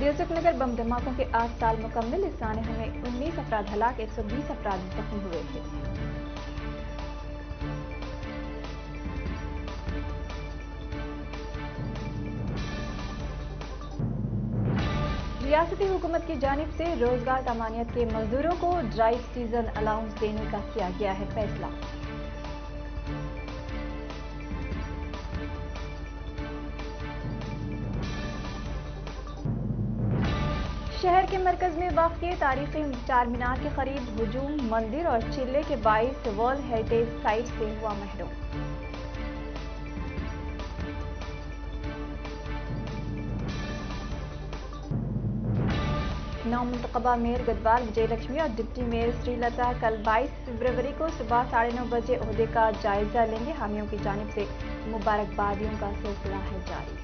यूसुफ नगर बम धमाकों के 8 साल मुकम्मिल। इस सानह में 19 अफराद हलाक, 120 अफराद जख्मी हुए थे। रियासती हुकूमत की जानिब से रोजगार तमानियत के मजदूरों को ड्राई सीजन अलाउंस देने का किया गया है फैसला। शहर के मरकज में वाक़िए तारीखी चार मीनार के करीब हुजूम, मंदिर और चिल्ले के बाइस वर्ल्ड हेरिटेज साइट से हुआ महरूम। नौमुंतखबा मेयर गदवाल विजय लक्ष्मी और डिप्टी मेयर श्रीलता कल 22 फरवरी को सुबह 9:30 बजे ओहदे का जायजा लेंगे। हामियों की जानिब से मुबारकबादियों का सिलसिला है जारी।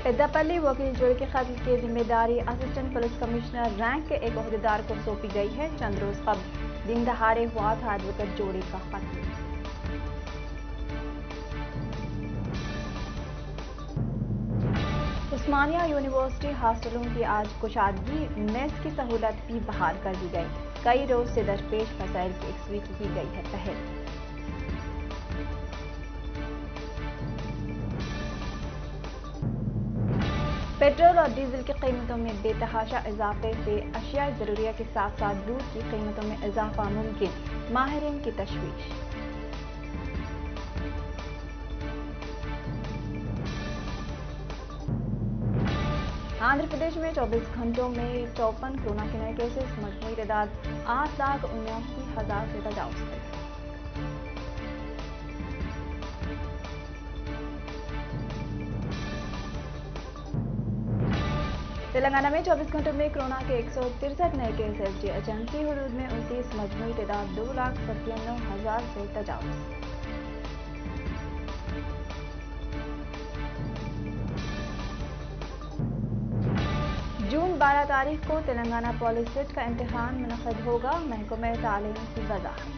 पेद्दापल्ली वकील जोड़े के कत्ल की जिम्मेदारी असिस्टेंट पुलिस कमिश्नर रैंक के एक ओहदेदार को सौंपी गई है। चंद रोज कबल दिन दहाड़े हुआ था एडवोकेट जोड़े का कत्ल। उस्मानिया यूनिवर्सिटी हॉस्टलों की आज कुशादगी, मेस की सहूलत भी बहाल कर दी गई। कई रोज से दरपेश मसाइल की यकसवी की गई है पहल। पेट्रोल और डीजल की कीमतों में बेतहाशा इजाफे से अशिया जरूरिया के साथ साथ दूध की कीमतों में इजाफा मुमकिन, माहिरीन की तशवीश। आंध्र प्रदेश में 24 घंटों में 54 कोरोना के नए केसेस, मजमूई तादाद 8,79,000 से तजावुज कर गई। तेलंगाना में 24 घंटों में कोरोना के 163 नए केस। एसडीएचएमसी हुदूद में 29, मजमूई तादाद 2,97,000 से तजावुज। जून 12 तारीख को तेलंगाना पॉलिसेट का इम्तिहान मुनक़िद होगा, महकमे तालीम की वज़ाहत।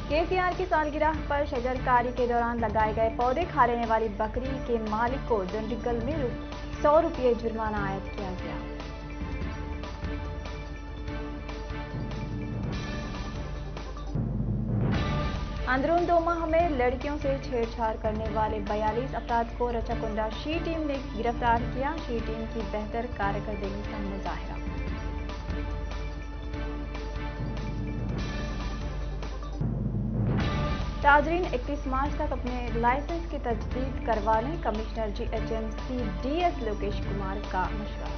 केसीआर की सालगिरह पर शजरकारी के दौरान लगाए गए पौधे खा लेने वाली बकरी के मालिक को डंडीगल में 100 रुपये जुर्माना आयद किया गया। अंदरून 2 माह में लड़कियों से छेड़छाड़ करने वाले 42 अफराद को रचाकुंडा शी टीम ने गिरफ्तार किया। शी टीम की बेहतर कारकर्दगी का मुजाहरा। ताजरीन 31 मार्च तक अपने लाइसेंस की तजदीद करवा लें, commissioner GHMC DS Lokesh Kumar का मशवरा।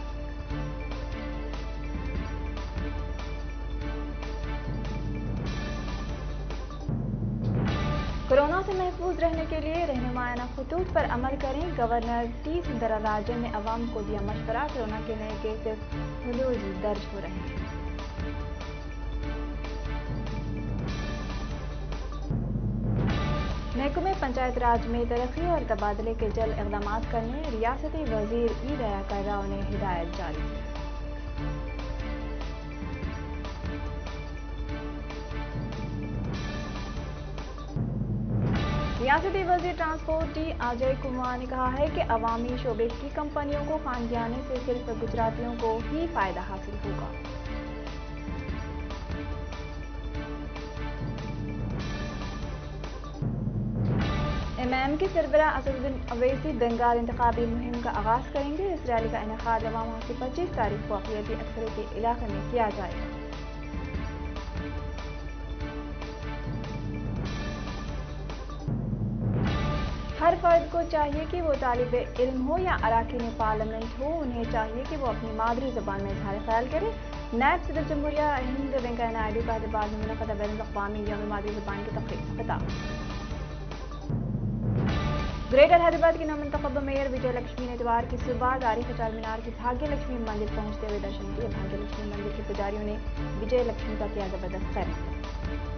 कोरोना से महफूज रहने के लिए रहनुमायाना खतूत पर अमल करें, गवर्नर टी सुंदरराजन ने अवाम को दिया मशवरा। कोरोना के नए केसेस रोज दर्ज हो रहे हैं। महकमे पंचायत राज में तरक्की और तबादले के जल्द इक़दाम करने रियासती वजीर ई दया कर्रा ने हिदायत जारी की। रियासती वजीर ट्रांसपोर्ट टी अजय कुमार ने कहा है कि अवामी शोबे की कंपनियों को खानगियाने से सिर्फ गुजरातियों को ही फायदा हासिल होगा। एमएम के सरबराह असदुद्दीन अवैसी बंगाल इंतखाबी मुहिम का आगाज करेंगे। इस रैली का इनेकाद अवाम की 25 तारीख को अक़लियती अक्सरियती इलाके में किया जाएगा। हर फर्द को चाहिए कि वो तालिबे इल्म हो या अरकान पार्लियामेंट हो, उन्हें चाहिए कि वो अपनी मादरी ज़बान में इज़हार ख्याल करें। नायब सदर जमहूरिया हिंद वेंकैया नायडू का हैदराबाद में मुनक़दा बैनुल-अक़वामी यौम मादरी ज़बान की तक़रीब से खिताब। ग्रेटर हैदराबाद की नौमुंतखब मेयर विजय लक्ष्मी ने इतवार की सुबह तारीख चार मीनार की भाग्य लक्ष्मी मंदिर पहुंचते हुए दर्शन किए। भाग्य लक्ष्मी मंदिर के पुजारियों ने विजय लक्ष्मी का किया जबरदस्त खैर मकदम।